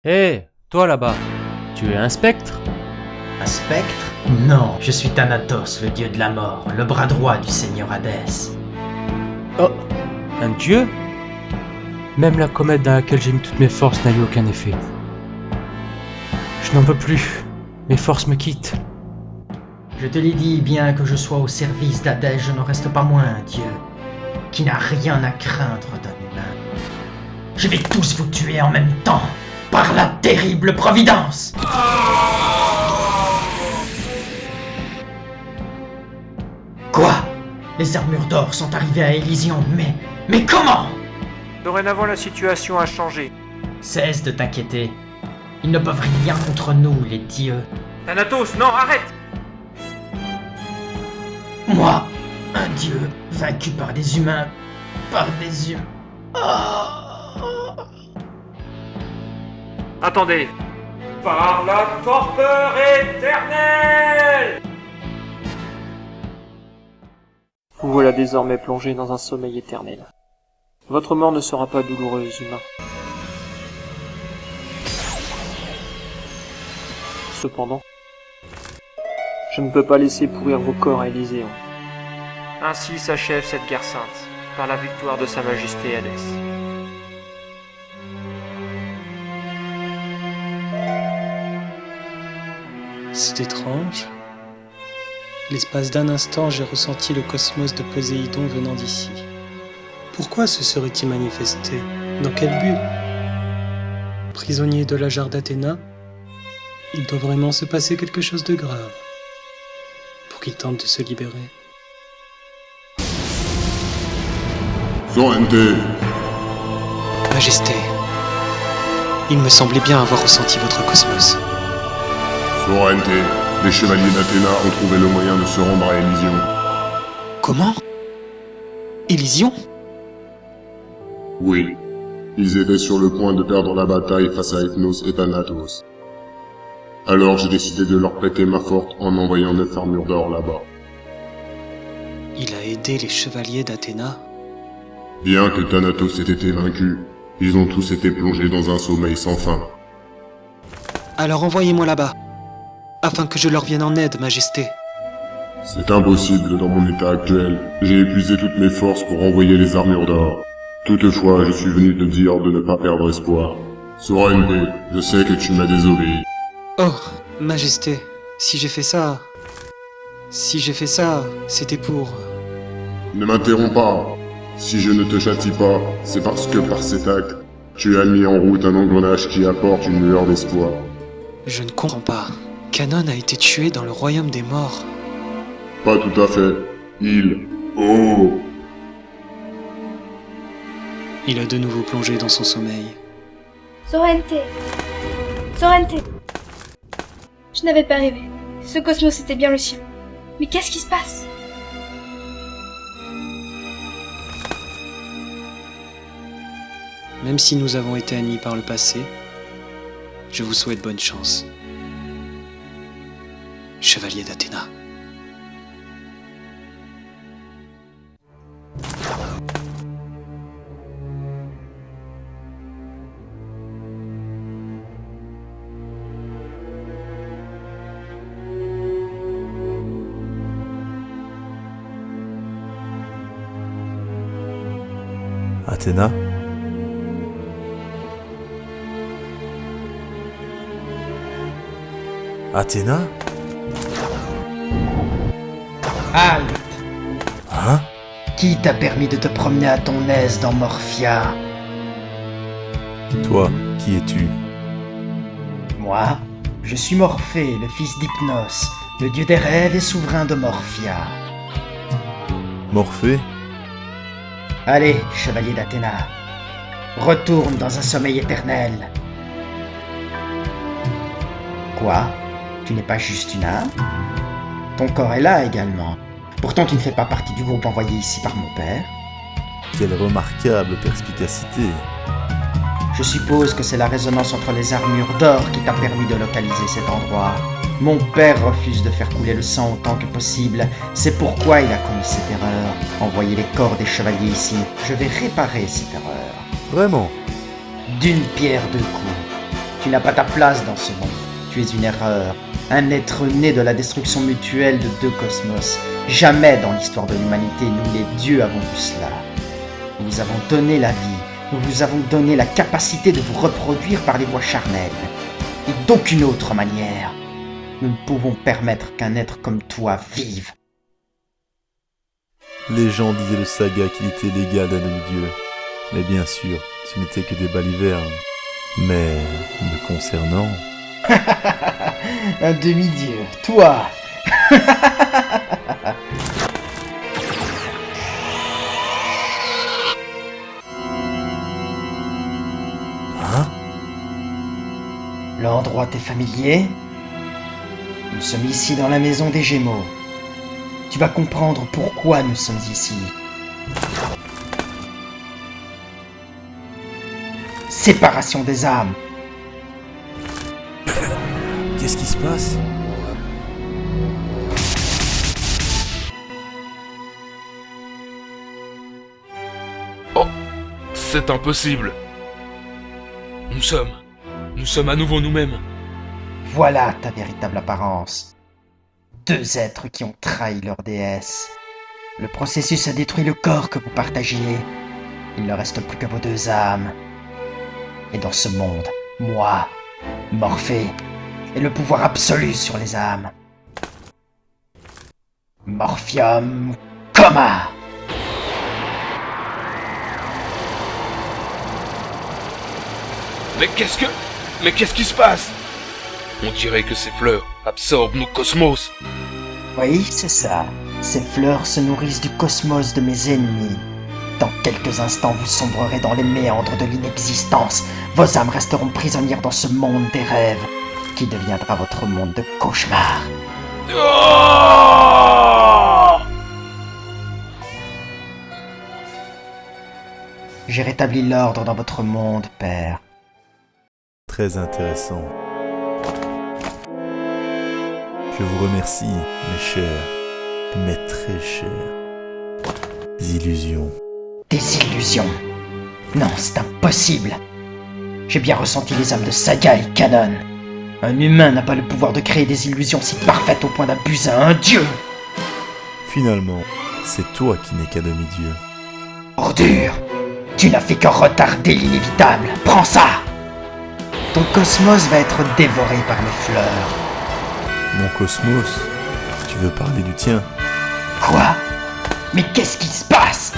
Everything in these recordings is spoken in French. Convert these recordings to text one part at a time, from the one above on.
Hé, toi là-bas, tu es un spectre? Un spectre? Non, je suis Thanatos, le dieu de la mort, le bras droit du seigneur Hadès. Oh, un dieu? Même la comète dans laquelle j'ai mis toutes mes forces n'a eu aucun effet. Je n'en peux plus, mes forces me quittent. Je te l'ai dit, bien que je sois au service d'Hadès, je ne reste pas moins un dieu, qui n'a rien à craindre d'un humain. Je vais tous vous tuer en même temps, par la terrible providence! Quoi? Les armures d'or sont arrivées à Élysion, mais comment? Dorénavant, la situation a changé. Cesse de t'inquiéter. Ils ne peuvent rien contre nous, les dieux. Thanatos, non, arrête! Moi, un dieu, vaincu par des humains, Attendez. Par la torpeur éternelle! Vous voilà désormais plongé dans un sommeil éternel. Votre mort ne sera pas douloureuse, humain. Cependant, je ne peux pas laisser pourrir vos corps à Élyséon. Ainsi s'achève cette guerre sainte, par la victoire de Sa Majesté Hadès. C'est étrange. L'espace d'un instant, j'ai ressenti le cosmos de Poséidon venant d'ici. Pourquoi se serait-il manifesté? Dans quel but? Prisonnier de la jarre d'Athéna, il doit vraiment se passer quelque chose de grave pour qu'il tente de se libérer. Sorrente, Majesté, il me semblait bien avoir ressenti votre cosmos. Sorrente, les chevaliers d'Athéna ont trouvé le moyen de se rendre à Élysion. Comment? Élysion? Oui, ils étaient sur le point de perdre la bataille face à Ethnos et Thanatos. Alors j'ai décidé de leur prêter ma force en envoyant 9 armures d'or là-bas. Il a aidé les chevaliers d'Athéna? Bien que Thanatos ait été vaincu, ils ont tous été plongés dans un sommeil sans fin. Alors envoyez-moi là-bas, afin que je leur vienne en aide, Majesté. C'est impossible dans mon état actuel. J'ai épuisé toutes mes forces pour envoyer les armures d'or. Toutefois, je suis venu te dire de ne pas perdre espoir. Sorrente, je sais que tu m'as désobéi. Oh, Majesté, si j'ai fait ça, c'était pour... Ne m'interromps pas. Si je ne te châtie pas, c'est parce que par cet acte, tu as mis en route un engrenage qui apporte une lueur d'espoir. Je ne comprends pas. Canon a été tué dans le royaume des morts. Pas tout à fait. Oh, Il a de nouveau plongé dans son sommeil. Sorrente! Sorrente! Je n'avais pas rêvé. Ce cosmos était bien le sien. Mais qu'est-ce qui se passe? Même si nous avons été ennemis par le passé, je vous souhaite bonne chance. Chevalier d'Athéna. Athéna? Athéna? Halte! Hein? Qui t'a permis de te promener à ton aise dans Morphia? Toi, qui es-tu? Moi, je suis Morphée, le fils d'Hypnos, le dieu des rêves et souverain de Morphia. Morphée? Allez, chevalier d'Athéna, retourne dans un sommeil éternel. Quoi? Tu n'es pas juste une âme? Ton corps est là également. Pourtant, tu ne fais pas partie du groupe envoyé ici par mon père. Quelle remarquable perspicacité! Je suppose que c'est la résonance entre les armures d'or qui t'a permis de localiser cet endroit. Mon père refuse de faire couler le sang autant que possible. C'est pourquoi il a commis cette erreur. Envoyer les corps des chevaliers ici. Je vais réparer cette erreur. Vraiment? D'une pierre deux coups. Tu n'as pas ta place dans ce monde. Tu es une erreur, un être né de la destruction mutuelle de deux cosmos. Jamais dans l'histoire de l'humanité, nous les dieux avons vu cela. Nous vous avons donné la vie, nous vous avons donné la capacité de vous reproduire par les voies charnelles. Et d'aucune autre manière, nous ne pouvons permettre qu'un être comme toi vive. Les gens disaient de Saga qu'il était l'égal d'un demi-dieu. Mais bien sûr, ce n'était que des balivernes. Mais, me concernant... Un demi-dieu, toi. Hein? L'endroit t'est familier? Nous sommes ici dans la maison des Gémeaux. Tu vas comprendre pourquoi nous sommes ici. Séparation des âmes. Qu'est-ce qui se passe? Oh, c'est impossible. Nous sommes à nouveau nous-mêmes. Voilà ta véritable apparence. Deux êtres qui ont trahi leur déesse. Le processus a détruit le corps que vous partagiez. Il ne reste plus que vos deux âmes. Et dans ce monde, moi, Morphée, ai le pouvoir absolu sur les âmes. Morphium Coma. Mais qu'est-ce qui se passe? On dirait que ces fleurs absorbent nos cosmos. Oui, c'est ça. Ces fleurs se nourrissent du cosmos de mes ennemis. Dans quelques instants, vous sombrerez dans les méandres de l'inexistence. Vos âmes resteront prisonnières dans ce monde des rêves, qui deviendra votre monde de cauchemar. Oh! J'ai rétabli l'ordre dans votre monde, père. Très intéressant. Je vous remercie, mes chers, mais très chers illusions. Des illusions. Non, c'est impossible. J'ai bien ressenti les âmes de Saga et Kanon. Un humain n'a pas le pouvoir de créer des illusions si parfaites au point d'abuser un dieu. Finalement, c'est toi qui n'es qu'un demi-dieu. Ordure. Tu n'as fait que retarder l'inévitable. Prends ça. Ton cosmos va être dévoré par les fleurs. Mon cosmos, tu veux parler du tien? Quoi? Mais qu'est-ce qui se passe?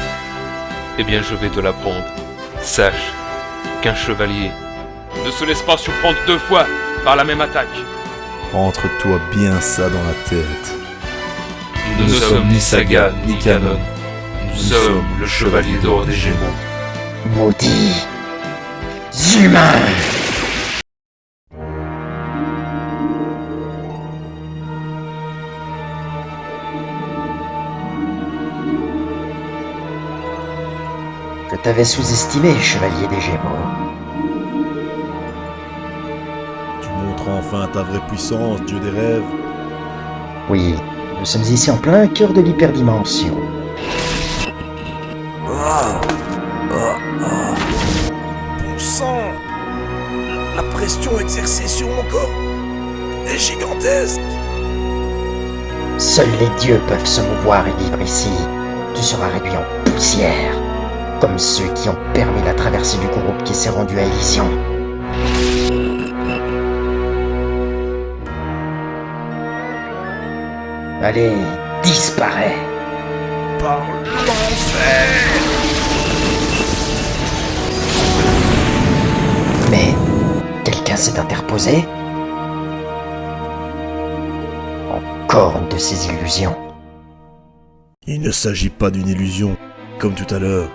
Eh bien, je vais te l'apprendre. Sache qu'un chevalier ne se laisse pas surprendre deux fois par la même attaque. Rentre-toi bien ça dans la tête. Nous ne sommes ni Saga ni Kanon. Nous sommes le chevalier d'or des Gémeaux. Maudits humains. Je t'avais sous-estimé, chevalier des Gémeaux. Tu montres enfin ta vraie puissance, dieu des rêves. Oui, nous sommes ici en plein cœur de l'hyperdimension. Bon sang! La pression exercée sur mon corps est gigantesque. Seuls les dieux peuvent se mouvoir et vivre ici. Tu seras réduit en poussière, comme ceux qui ont permis la traversée du groupe qui s'est rendu à Elysion. Allez, disparais. Par l'enfer! Mais quelqu'un s'est interposé. Encore une de ces illusions. Il ne s'agit pas d'une illusion, comme tout à l'heure.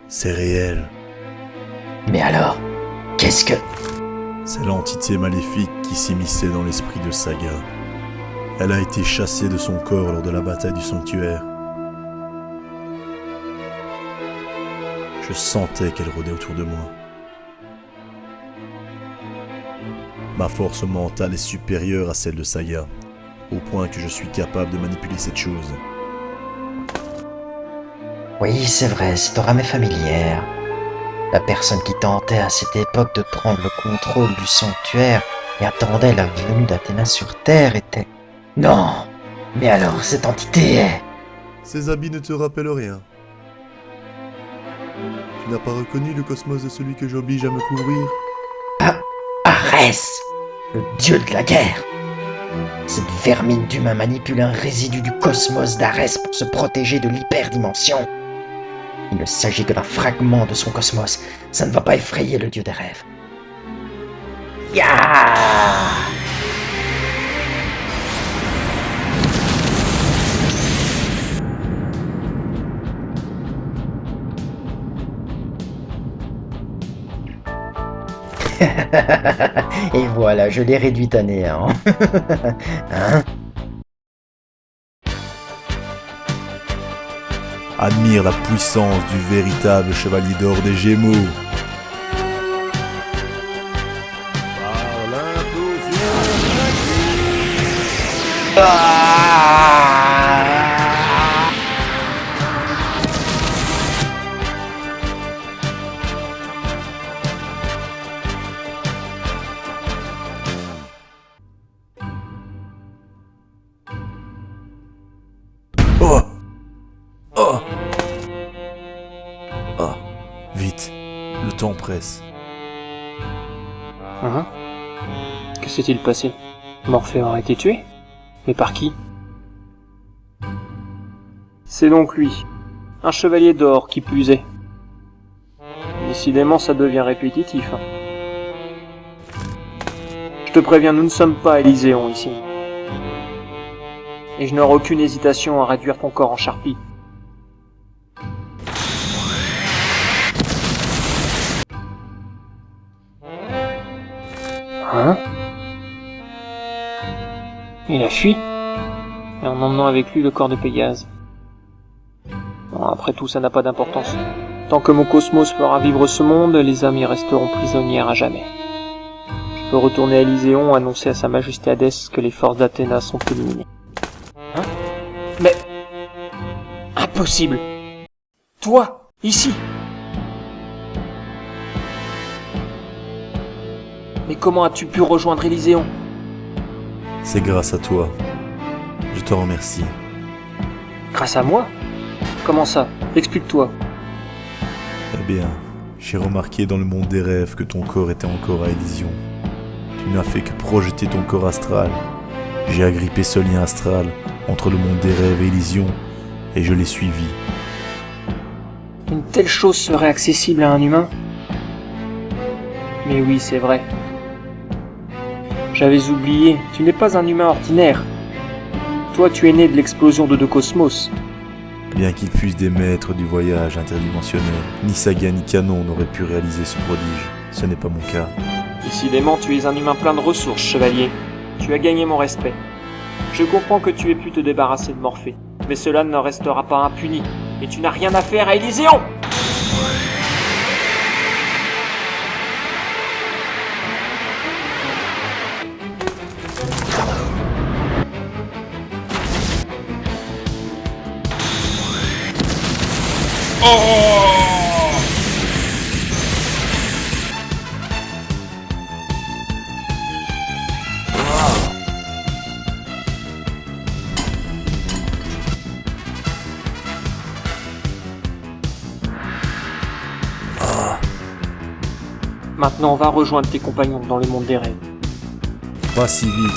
C'est réel. Mais alors, qu'est-ce que... C'est l'entité maléfique qui s'immisçait dans l'esprit de Saga. Elle a été chassée de son corps lors de la bataille du sanctuaire. Je sentais qu'elle rôdait autour de moi. Ma force mentale est supérieure à celle de Saga, au point que je suis capable de manipuler cette chose. Oui, c'est vrai, cette rame est familière. La personne qui tentait à cette époque de prendre le contrôle du sanctuaire et attendait la venue d'Athéna sur Terre était... Non! Mais alors, cette entité est... Ces habits ne te rappellent rien. Tu n'as pas reconnu le cosmos de celui que j'oblige à me couvrir? Arès, le dieu de la guerre. Cette vermine d'humain manipule un résidu du cosmos d'Arès pour se protéger de l'hyperdimension. Il ne s'agit que d'un fragment de son cosmos. Ça ne va pas effrayer le dieu des rêves. Ya! Et voilà, je l'ai réduite à néant. Hein? Admire la puissance du véritable chevalier d'or des Gémeaux. Oh! Oh! Ah, vite, le temps presse. Hein? Que s'est-il passé? Morphée aurait été tué? Mais par qui? C'est donc lui. Un chevalier d'or qui plus est. Décidément, ça devient répétitif. Je te préviens, nous ne sommes pas à Élyséon ici. Et je n'aurai aucune hésitation à réduire ton corps en charpie. Hein? Il a fui, et en emmenant avec lui le corps de Pégase. Bon, après tout, ça n'a pas d'importance. Tant que mon cosmos fera vivre ce monde, les âmes y resteront prisonnières à jamais. Je peux retourner à Élyséon, annoncer à sa majesté Hadès que les forces d'Athéna sont éliminées. Hein? Mais... impossible! Toi, ici! Mais comment as-tu pu rejoindre Élyséon? C'est grâce à toi. Je te remercie. Grâce à moi? Comment ça? Explique-toi. Eh bien, j'ai remarqué dans le monde des rêves que ton corps était encore à Élysion. Tu n'as fait que projeter ton corps astral. J'ai agrippé ce lien astral entre le monde des rêves et Élysion, et je l'ai suivi. Une telle chose serait accessible à un humain? Mais oui, c'est vrai. J'avais oublié, tu n'es pas un humain ordinaire. Toi, tu es né de l'explosion de deux cosmos. Bien qu'ils fussent des maîtres du voyage interdimensionnel, ni Saga ni Canon n'auraient pu réaliser ce prodige. Ce n'est pas mon cas. Décidément, tu es un humain plein de ressources, chevalier. Tu as gagné mon respect. Je comprends que tu aies pu te débarrasser de Morphée, mais cela ne restera pas impuni, et tu n'as rien à faire à Élyséon! Maintenant, on va rejoindre tes compagnons dans le monde des rêves. Pas si vite.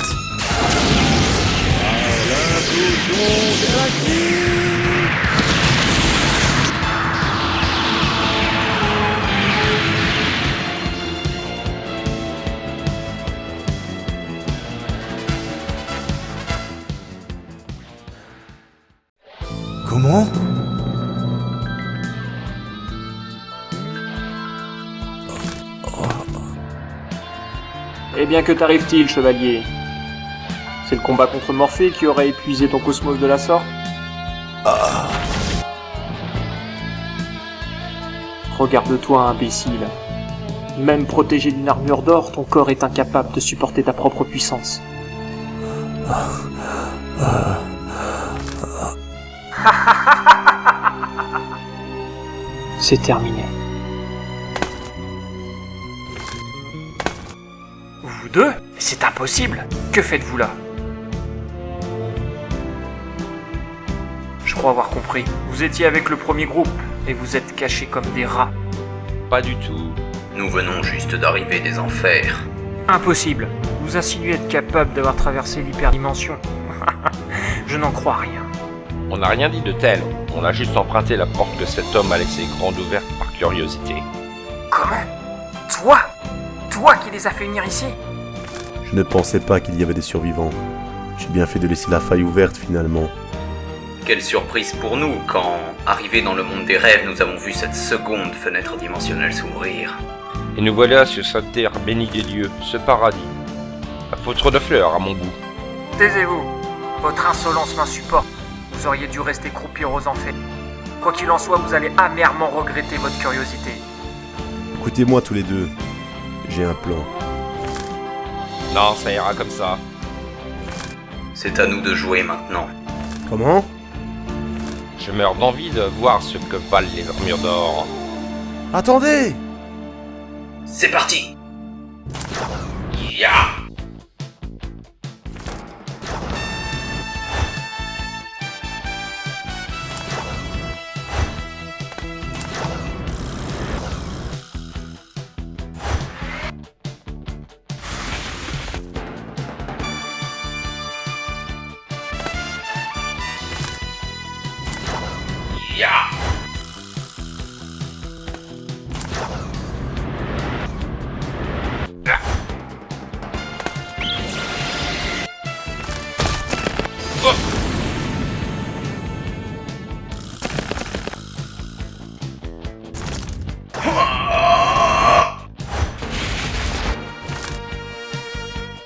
Comment? Eh bien, que t'arrive-t-il, chevalier? C'est le combat contre Morphée qui aurait épuisé ton cosmos de la sorte? Regarde-toi, imbécile. Même protégé d'une armure d'or, ton corps est incapable de supporter ta propre puissance. C'est terminé. Vous deux? C'est impossible. Que faites-vous là? Je crois avoir compris. Vous étiez avec le premier groupe et vous êtes cachés comme des rats. Pas du tout. Nous venons juste d'arriver des enfers. Impossible. Vous insinuez être capable d'avoir traversé l'hyperdimension. Je n'en crois rien. On n'a rien dit de tel. On a juste emprunté la porte que cet homme a laissée grande ouverte par curiosité. Comment? Toi? Toi qui les as fait venir ici? Je ne pensais pas qu'il y avait des survivants. J'ai bien fait de laisser la faille ouverte finalement. Quelle surprise pour nous quand, arrivés dans le monde des rêves, nous avons vu cette seconde fenêtre dimensionnelle s'ouvrir. Et nous voilà sur cette terre bénie des dieux, ce paradis. Apôtre de fleurs à mon goût. Taisez-vous. Votre insolence m'insupporte. Vous auriez dû rester croupir aux enfers. Quoi qu'il en soit, vous allez amèrement regretter votre curiosité. Écoutez-moi tous les deux. J'ai un plan. Non, ça ira comme ça. C'est à nous de jouer maintenant. Comment? Je meurs d'envie de voir ce que valent les armures d'or. Attendez! C'est parti! Ya! Ya!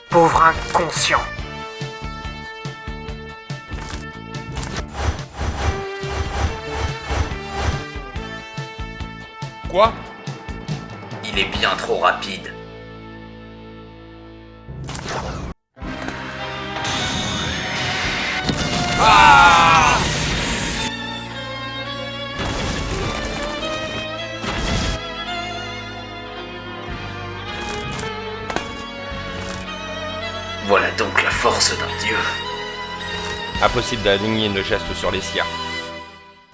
Pauvre inconscient. Quoi? Il est bien trop rapide. Voilà donc la force d'un dieu. Impossible d'aligner nos gestes sur les siens.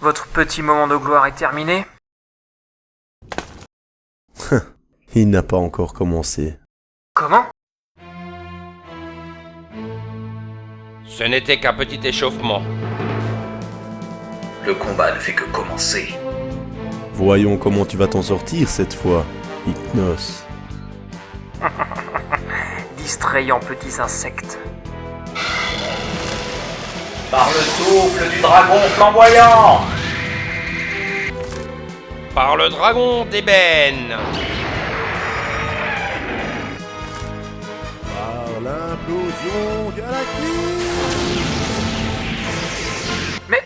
Votre petit moment de gloire est terminé? Il n'a pas encore commencé. Comment? Ce n'était qu'un petit échauffement. Le combat ne fait que commencer. Voyons comment tu vas t'en sortir cette fois, Hypnos. Distrayants petits insectes. Par le souffle du dragon flamboyant! Par le dragon d'ébène. Par l'implosion galactique! Mais...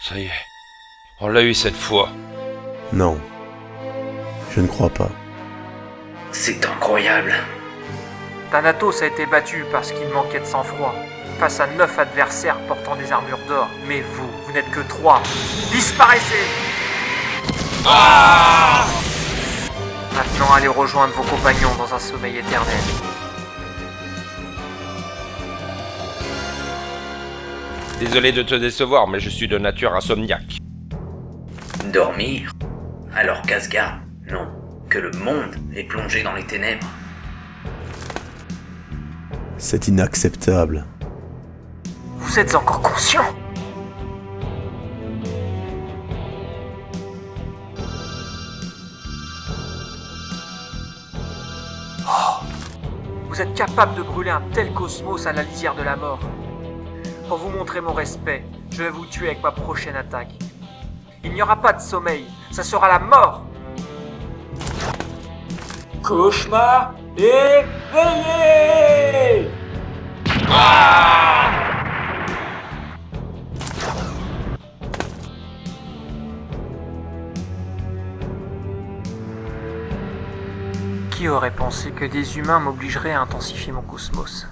Ça y est, on l'a eu cette fois. Non, je ne crois pas. C'est incroyable. Thanatos a été battu parce qu'il manquait de sang-froid, face à 9 adversaires portant des armures d'or. Mais vous n'êtes que 3. Disparaissez! Maintenant, allez rejoindre vos compagnons dans un sommeil éternel. Désolé de te décevoir, mais je suis de nature insomniaque. Dormir? Alors qu'Asgard, non, que le monde est plongé dans les ténèbres. C'est inacceptable. Vous êtes encore conscient? Oh! Vous êtes capable de brûler un tel cosmos à la lisière de la mort. Pour vous montrer mon respect, je vais vous tuer avec ma prochaine attaque. Il n'y aura pas de sommeil, ça sera la mort. Cauchemar éveillé! Qui aurait pensé que des humains m'obligeraient à intensifier mon cosmos?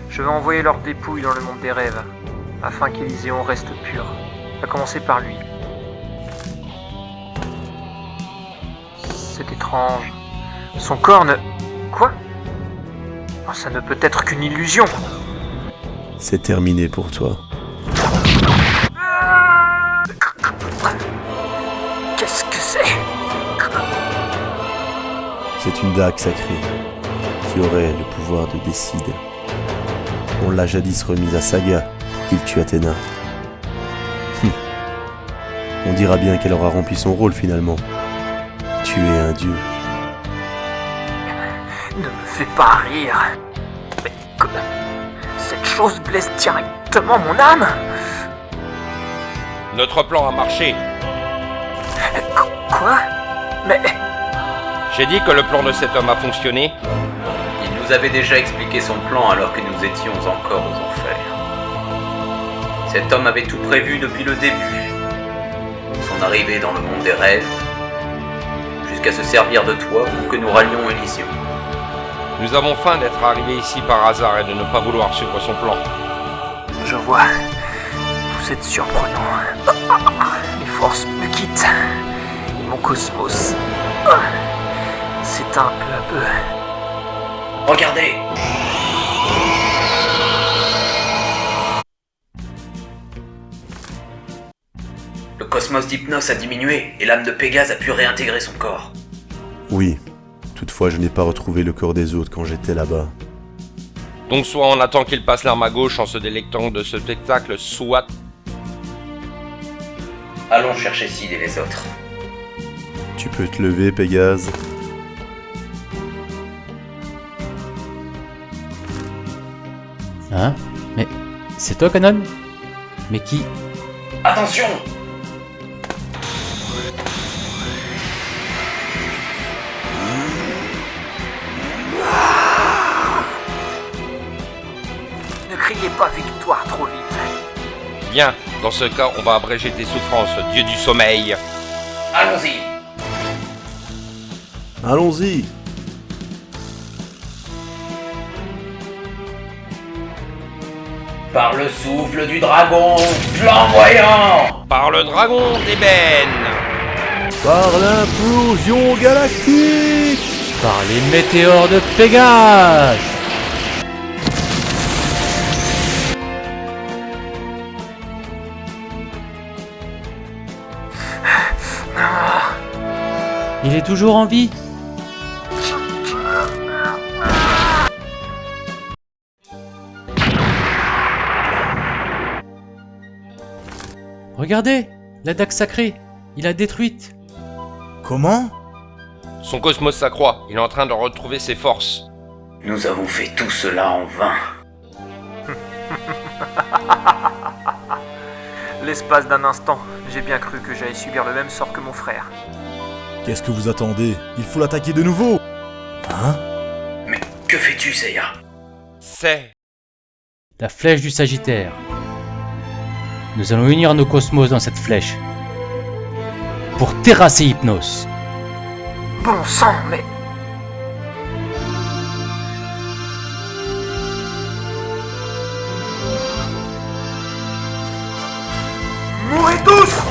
Je vais envoyer leurs dépouilles dans le monde des rêves, afin qu'Élyséon reste pur. À commencer par lui. étrange. Son corps ne... Quoi? Oh, ça ne peut être qu'une illusion. C'est terminé pour toi. Qu'est-ce que c'est? C'est une dague sacrée qui aurait le pouvoir de décider. On l'a jadis remise à Saga pour qu'il tue Athéna. On dira bien qu'elle aura rempli son rôle finalement. Tuer un dieu. Ne me fais pas rire. Mais cette chose blesse directement mon âme. Notre plan a marché. Quoi? Mais... J'ai dit que le plan de cet homme a fonctionné. Il nous avait déjà expliqué son plan alors que nous étions encore aux enfers. Cet homme avait tout prévu depuis le début. Son arrivée dans le monde des rêves, jusqu'à se servir de toi pour que nous rallions Elysion. Nous avons faim d'être arrivés ici par hasard et de ne pas vouloir suivre son plan. Je vois. Vous êtes surprenant. Mes forces me quittent. Et mon cosmos s'éteint peu à peu. Regardez! Le cosmos d'Hypnos a diminué et l'âme de Pégase a pu réintégrer son corps. Oui, toutefois je n'ai pas retrouvé le corps des autres quand j'étais là-bas. Donc soit on attend qu'il passe l'arme à gauche en se délectant de ce spectacle, soit... Allons chercher Sid et les autres. Tu peux te lever, Pégase. Hein? Mais c'est toi, Canon? Mais qui? Attention! Ne criez pas victoire trop vite. Bien, dans ce cas, on va abréger tes souffrances, dieu du sommeil. Allons-y! Allons-y! Par le souffle du dragon flamboyant! Par le dragon d'ébène! Par l'implosion galactique! Par les météores de Pégase! Il est toujours en vie? Regardez, la dague sacrée, il l'a détruite. Comment? Son cosmos s'accroît, il est en train de retrouver ses forces. Nous avons fait tout cela en vain. L'espace d'un instant, j'ai bien cru que j'allais subir le même sort que mon frère. Qu'est-ce que vous attendez? Il faut l'attaquer de nouveau! Hein? Mais que fais-tu, Seiya? C'est... La flèche du Sagittaire. Nous allons unir nos cosmos dans cette flèche. Pour terrasser Hypnos. Bon sang, mais... Mourez tous!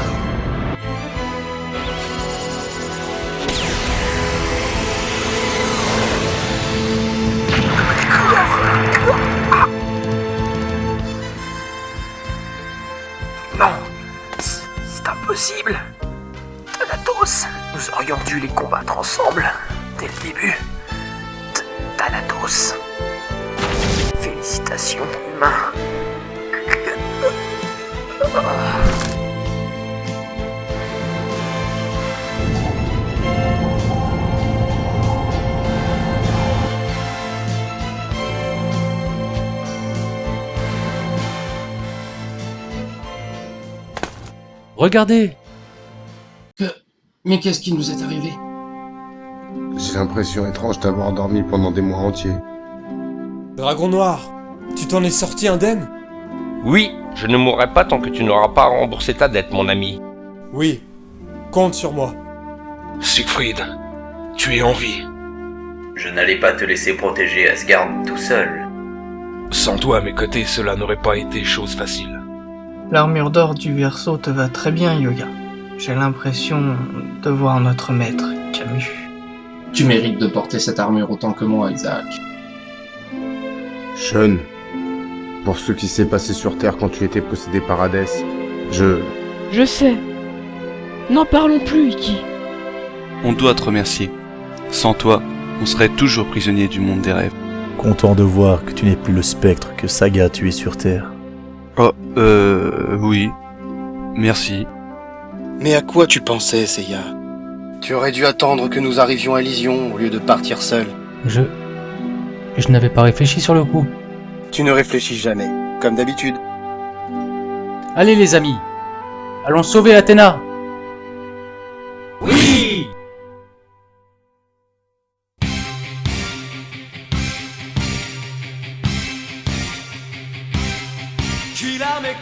Non, c'est impossible. Thanatos, nous aurions dû les combattre ensemble, dès le début. Thanatos. Félicitations, humain. Regardez! Mais qu'est-ce qui nous est arrivé? J'ai l'impression étrange d'avoir dormi pendant des mois entiers. Dragon Noir, tu t'en es sorti indemne? Oui, je ne mourrai pas tant que tu n'auras pas remboursé ta dette, mon ami. Oui, compte sur moi. Siegfried, tu es en vie. Je n'allais pas te laisser protéger Asgard tout seul. Sans toi à mes côtés, cela n'aurait pas été chose facile. L'armure d'or du Verseau te va très bien, Yoga. J'ai l'impression de voir notre maître, Camus. Tu mérites de porter cette armure autant que moi, Isaac. Sean, pour ce qui s'est passé sur Terre quand tu étais possédé par Hadès, Je sais. N'en parlons plus, Iki. On doit te remercier. Sans toi, on serait toujours prisonnier du monde des rêves. Content de voir que tu n'es plus le spectre que Saga a tué sur Terre. Oh, oui. Merci. Mais à quoi tu pensais, Seiya? Tu aurais dû attendre que nous arrivions à Lysion au lieu de partir seul. Je n'avais pas réfléchi sur le coup. Tu ne réfléchis jamais, comme d'habitude. Allez les amis, allons sauver Athéna. Oui! Qui la met